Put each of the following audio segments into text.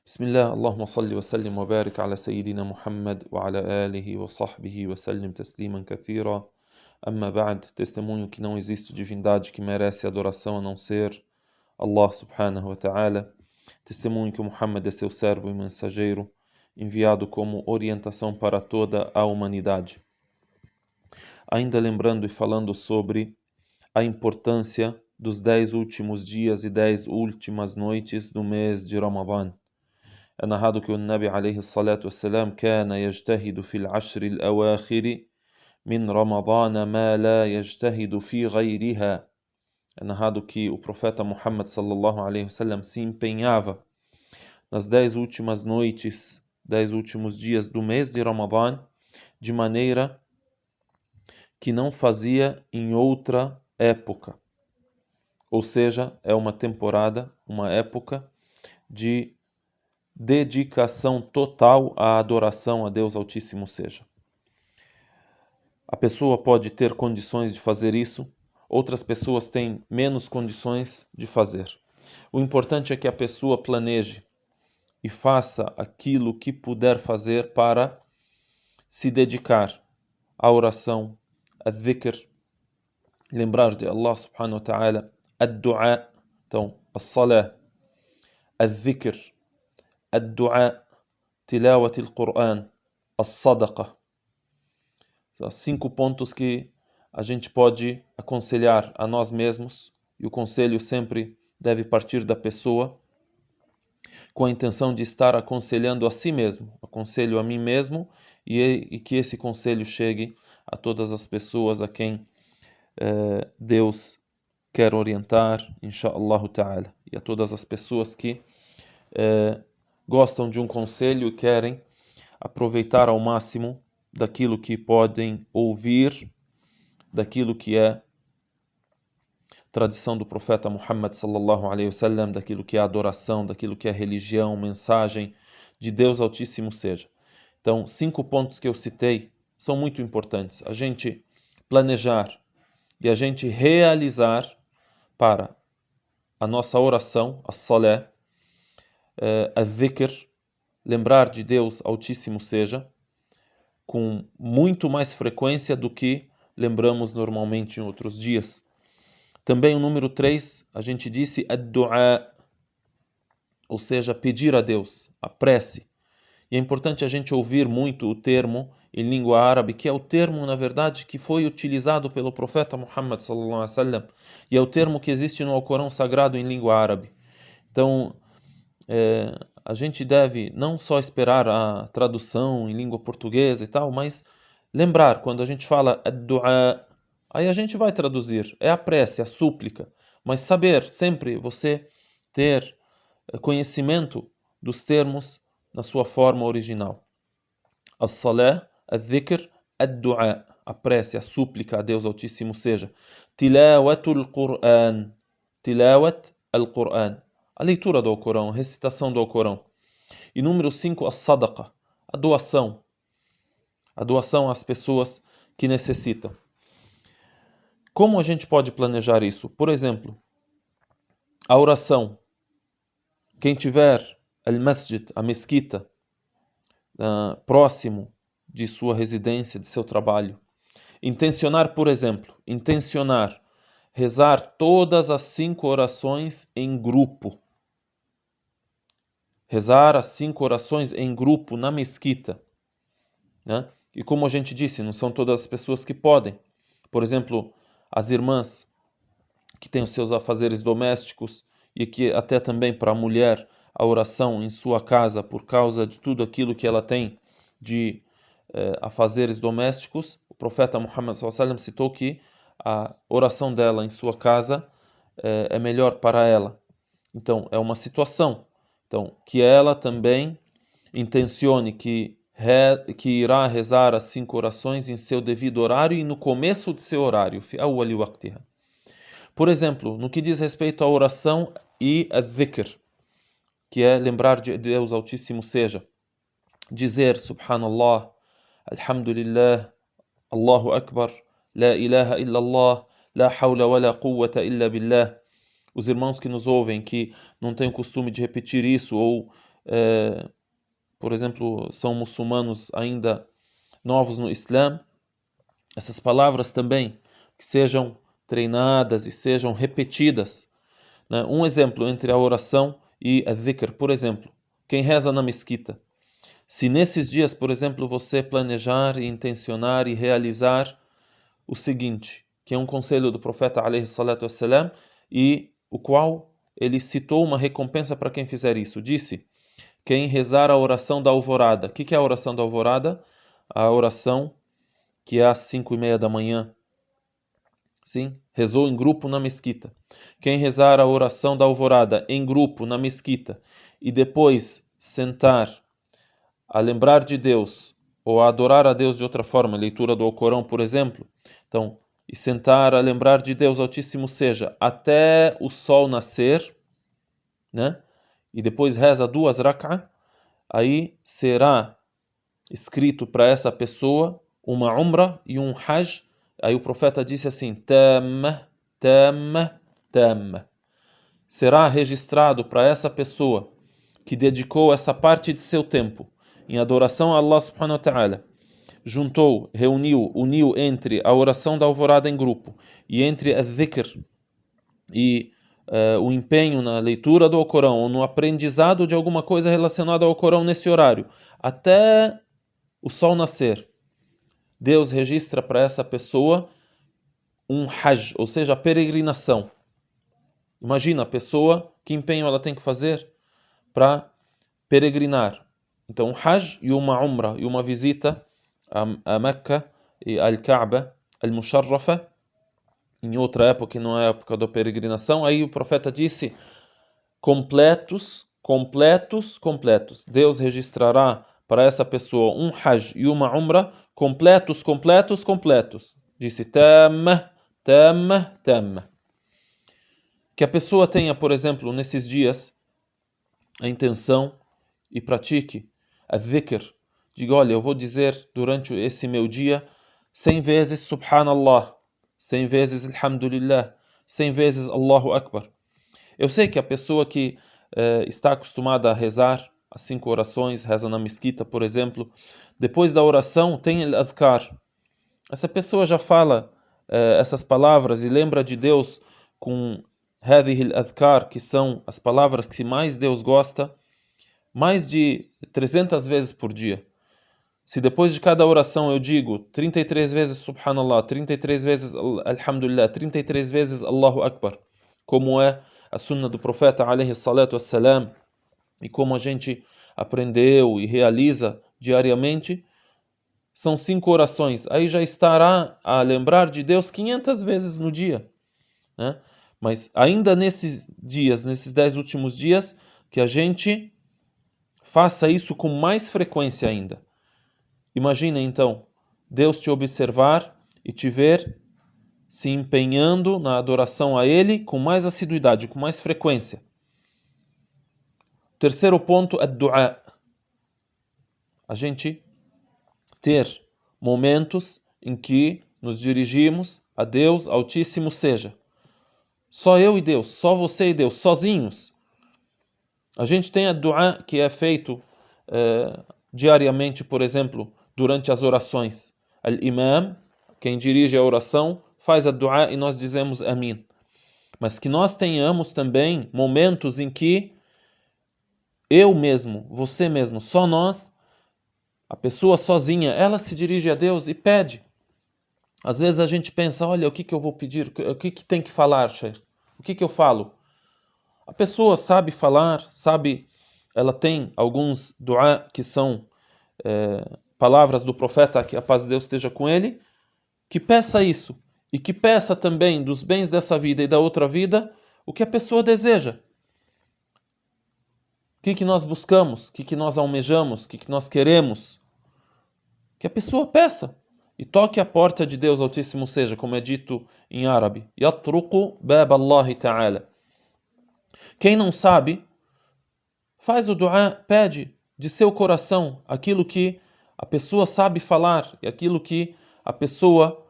بسم الله اللهم صل وسلم وبارك على سيدنا محمد وعلى آله وصحbihi وسلم تسليما كثيرا. Amma ba'd, testemunho que não existe divindade que merece adoração a não ser Allah subhanahu wa ta'ala. Testemunho que Muhammad é seu servo e mensageiro, enviado como orientação para toda a humanidade. Ainda lembrando e falando sobre a importância dos 10 últimos dias e 10 últimas noites do mês de Ramadã. É narrado que o Nabi alayhi salatu wassalam كان يجتهد في العشر الأواخر من رمضان ما لا يجتهد في غيرها. É narrado que o profeta Muhammad sallallahu alayhi wasallam se empenhava nas 10 últimas noites, 10 últimos dias do mês de Ramadã, de maneira que não fazia em outra época. Ou seja, é uma temporada, uma época de dedicação total à adoração a Deus Altíssimo seja. A pessoa pode ter condições de fazer isso, outras pessoas têm menos condições de fazer. O importante é que a pessoa planeje e faça aquilo que puder fazer para se dedicar à oração, a dhikr, lembrar de Allah subhanahu wa ta'ala, ad-du'a, então, as-salah, a-dhikr, ad-du'a, tilawat al-Qur'an, as-sadaqa. 5 pontos que a gente pode aconselhar a nós mesmos, e o conselho sempre deve partir da pessoa, com a intenção de estar aconselhando a si mesmo. Aconselho a mim mesmo e que esse conselho chegue a todas as pessoas a quem Deus quer orientar, inshaAllah ta'ala, e a todas as pessoas que gostam de um conselho e querem aproveitar ao máximo daquilo que podem ouvir, daquilo que é tradição do profeta Muhammad sallallahu alaihi wasallam, daquilo que é adoração, daquilo que é religião, mensagem de Deus Altíssimo seja. Então, 5 pontos que eu citei são muito importantes. A gente planejar e a gente realizar para a nossa oração, a salé, a dhikr, lembrar de Deus Altíssimo seja, com muito mais frequência do que lembramos normalmente em outros dias. Também o número 3, a gente disse ad-du'a, ou seja, pedir a Deus, a prece. E é importante a gente ouvir muito o termo em língua árabe, que é o termo, na verdade, que foi utilizado pelo profeta Muhammad sallallahu alaihi wasallam, e é o termo que existe no Alcorão Sagrado em língua árabe. Então, a gente deve não só esperar a tradução em língua portuguesa e tal, mas lembrar, quando a gente fala ad-du'a, aí a gente vai traduzir, é a prece, a súplica, mas saber sempre você ter conhecimento dos termos na sua forma original. As-salah, ad-dhikr, ad-du'a, a prece, a súplica a Deus Altíssimo seja. Tilawatul Qur'an, tilawat al-Qur'an, a leitura do Alcorão, a recitação do Alcorão. E número 5, a sadaqa, a doação às pessoas que necessitam. Como a gente pode planejar isso? Por exemplo, a oração. Quem tiver al-masjid, a mesquita, próximo de sua residência, de seu trabalho. Intencionar, por exemplo, rezar todas as 5 orações em grupo. Rezar as 5 orações em grupo na mesquita. Né? E como a gente disse, não são todas as pessoas que podem. Por exemplo, as irmãs que têm os seus afazeres domésticos e que até também para a mulher a oração em sua casa por causa de tudo aquilo que ela tem de afazeres domésticos, o profeta Muhammad sallallahu alaihi wasallam citou que a oração dela em sua casa é melhor para ela. Então, é uma situação. Então, que ela também intencione que irá rezar as 5 orações em seu devido horário e no começo de seu horário. Por exemplo, no que diz respeito à oração e a dhikr, que é lembrar de Deus Altíssimo seja, dizer Subhanallah, Alhamdulillah, Allahu Akbar, La ilaha illallah, La hawla wa la quwwata illa billah. Os irmãos que nos ouvem, que não têm o costume de repetir isso, ou por exemplo, são muçulmanos ainda novos no Islã, essas palavras também que sejam treinadas e sejam repetidas, né? Um exemplo entre a oração e a dhikr, por exemplo, quem reza na mesquita, se nesses dias, por exemplo, você planejar e intencionar e realizar o seguinte, que é um conselho do profeta alaihi salatu wassalam, e o qual ele citou uma recompensa para quem fizer isso. Disse, quem rezar a oração da alvorada. O que é a oração da alvorada? A oração que é às 5:30 da manhã. Sim, rezou em grupo na mesquita. Quem rezar a oração da alvorada em grupo na mesquita e depois sentar a lembrar de Deus ou a adorar a Deus de outra forma, leitura do Alcorão, por exemplo, então, e sentar a lembrar de Deus Altíssimo seja até o sol nascer, né? E depois reza 2 rak'ah, aí será escrito para essa pessoa uma umrah e um hajj. Aí o profeta disse assim, tamma, tamma, tamma. Será registrado para essa pessoa que dedicou essa parte de seu tempo em adoração a Allah subhanahu wa ta'ala, uniu entre a oração da alvorada em grupo e entre a dhikr e o empenho na leitura do Alcorão ou no aprendizado de alguma coisa relacionada ao Alcorão nesse horário, até o sol nascer. Deus registra para essa pessoa um hajj, ou seja, a peregrinação. Imagina a pessoa, que empenho ela tem que fazer para peregrinar. Então, um hajj e uma umrah, e uma visita a Meca e al-Kaaba, al-Musharrafa, em outra época, que não é a época da peregrinação, aí o profeta disse, completos, completos, completos. Deus registrará para essa pessoa um hajj e uma umrah, completos, completos, completos. Disse, tamma, tamma, tamma. Que a pessoa tenha, por exemplo, nesses dias, a intenção e pratique a dhikr. Diga, olha, eu vou dizer durante esse meu dia 100 vezes Subhanallah, 100 vezes Alhamdulillah, 100 vezes Allahu Akbar. Eu sei que a pessoa que está acostumada a rezar as 5 orações, reza na mesquita, por exemplo, depois da oração tem o adhkar. Essa pessoa já fala essas palavras e lembra de Deus com هذه الأذكار, que são as palavras que mais Deus gosta, mais de 300 vezes por dia. Se depois de cada oração eu digo 33 vezes Subhanallah, 33 vezes Alhamdulillah, 33 vezes Allahu Akbar, como é a sunna do profeta alaihi salatu wassalam, e como a gente aprendeu e realiza diariamente, são 5 orações. Aí já estará a lembrar de Deus 500 vezes no dia, né? Mas ainda nesses dias, nesses 10 últimos dias, que a gente faça isso com mais frequência ainda. Imagina então, Deus te observar e te ver se empenhando na adoração a Ele com mais assiduidade, com mais frequência. Terceiro ponto é du'a. A gente ter momentos em que nos dirigimos a Deus Altíssimo seja. Só eu e Deus, só você e Deus, sozinhos. A gente tem a du'a que é feito diariamente, por exemplo, durante as orações. Al-Imam, quem dirige a oração, faz a du'a e nós dizemos Amin. Mas que nós tenhamos também momentos em que eu mesmo, você mesmo, só nós, a pessoa sozinha, ela se dirige a Deus e pede. Às vezes a gente pensa, olha, o que eu vou pedir? O que tem que falar, Sheikh? O que eu falo? A pessoa sabe falar, sabe, ela tem alguns du'a que são palavras do profeta, que a paz de Deus esteja com ele, que peça isso, e que peça também dos bens dessa vida e da outra vida, o que a pessoa deseja. O que nós buscamos, o que nós almejamos, o que nós queremos. Que a pessoa peça e toque a porta de Deus Altíssimo seja, como é dito em árabe. Yatruqu bab Allah ta'ala. Quem não sabe, faz o du'a, pede de seu coração aquilo que a pessoa sabe falar e aquilo que a pessoa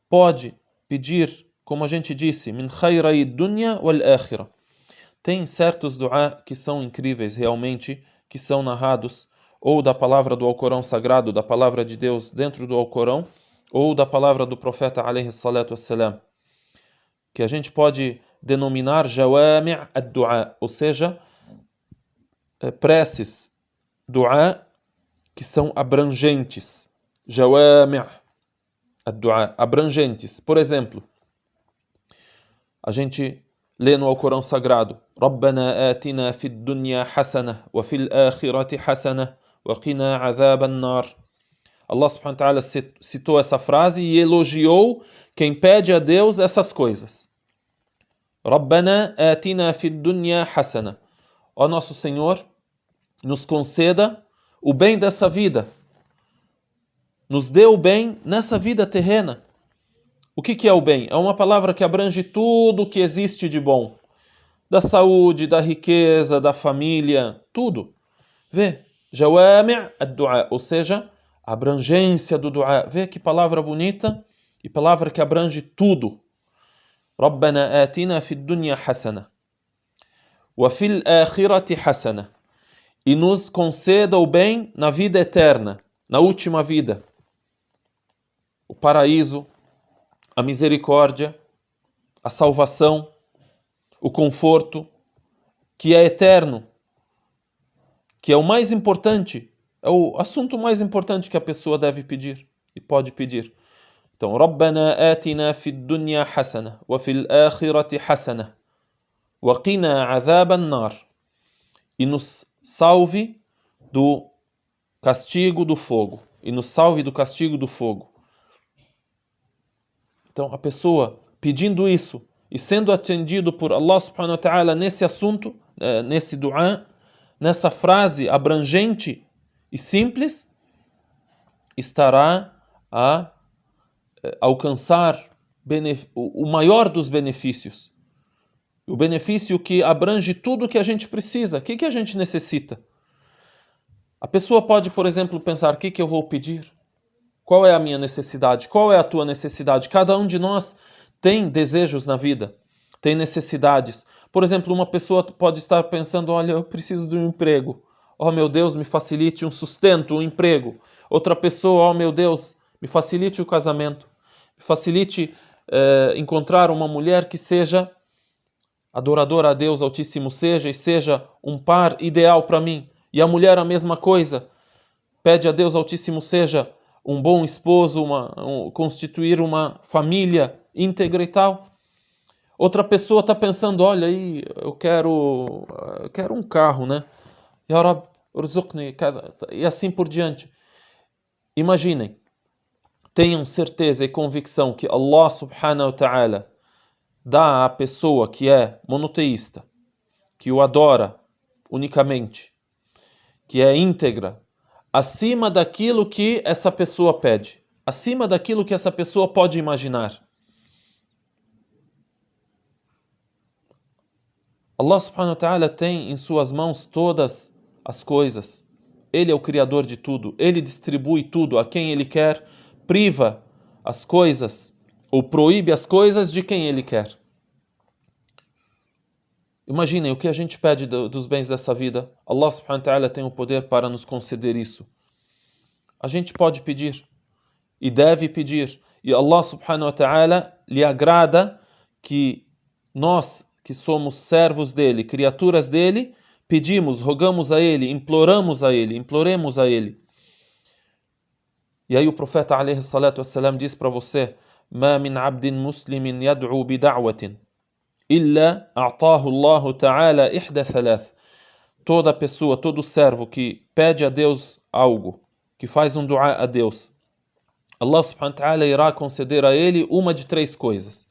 pode pedir, como a gente disse, min khayrai dunya wal akhirah, Tem certos du'a que são incríveis realmente, que são narrados ou da palavra do Alcorão Sagrado, da palavra de Deus dentro do Alcorão, ou da palavra do profeta alayhi salatu wassalam, que a gente pode denominar jawami' ad-du'a, ou seja, preces, du'a, que são abrangentes. Jawami' ad-du'a, abrangentes. Por exemplo, a gente lê no Alcorão Sagrado: Rabbana atina fid dunya hasana wa fil akhirati hasana wa qina adhaban nar. Allah subhanahu wa ta'ala citou essa frase e elogiou quem pede a Deus essas coisas. Rabbana atina fid dunya hasana. Ó nosso Senhor, nos conceda o bem dessa vida. Nos dê o bem nessa vida terrena. O que é o bem? É uma palavra que abrange tudo o que existe de bom. Da saúde, da riqueza, da família, tudo. Vê, jawami' ad-du'a, ou seja, a abrangência do du'a. Vê que palavra bonita e palavra que abrange tudo. Rabbana atina fid dunya hasana wa fil akhirati hasana. E nos conceda o bem na vida eterna, na última vida. O paraíso, a misericórdia, a salvação, o conforto, que é eterno, que é o mais importante, é o assunto mais importante que a pessoa deve pedir e pode pedir. Então, Rabbana atina fid dunya hasana wa fil akhirati hasana wa qina adhaban nar. E nos salve do castigo do fogo. E nos salve do castigo do fogo. Então, a pessoa pedindo isso e sendo atendido por Allah subhanahu wa ta'ala nesse assunto, nesse du'a, nessa frase abrangente e simples, estará a alcançar o maior dos benefícios. O benefício que abrange tudo o que a gente precisa. O que a gente necessita? A pessoa pode, por exemplo, pensar: o que eu vou pedir? Qual é a minha necessidade? Qual é a tua necessidade? Cada um de nós tem desejos na vida, tem necessidades. Por exemplo, uma pessoa pode estar pensando: olha, eu preciso de um emprego. Oh, meu Deus, me facilite um sustento, um emprego. Outra pessoa: oh, meu Deus, me facilite o casamento. Me facilite encontrar uma mulher que seja adoradora a Deus Altíssimo e seja um par ideal para mim. E a mulher a mesma coisa. Pede a Deus Altíssimo seja um bom esposo, constituir uma família íntegra e tal. Outra pessoa está pensando: olha aí, eu quero um carro, né? Ya Rab, urzuqni, e assim por diante. Imaginem, tenham certeza e convicção que Allah subhanahu wa ta'ala dá à pessoa que é monoteísta, que o adora unicamente, que é íntegra, acima daquilo que essa pessoa pede, acima daquilo que essa pessoa pode imaginar. Allah subhanahu wa ta'ala tem em suas mãos todas as coisas. Ele é o Criador de tudo. Ele distribui tudo a quem Ele quer, priva as coisas ou proíbe as coisas de quem Ele quer. Imaginem o que a gente pede dos bens dessa vida. Allah subhanahu wa ta'ala tem o poder para nos conceder isso. A gente pode pedir e deve pedir. E Allah subhanahu wa ta'ala lhe agrada que nós, que somos servos dele, criaturas dele, pedimos, rogamos a ele, imploremos a ele, imploremos a ele. E aí o profeta alayhi salatu wassalam diz para você: "Ma min 'abdin muslimin yad'u bi da'watin illa a'tahu Allah ta'ala ihda thalath." Toda pessoa, todo servo que pede a Deus algo, que faz um du'a a Deus, Allah subhanahu wa ta'ala irá conceder a ele uma de três coisas.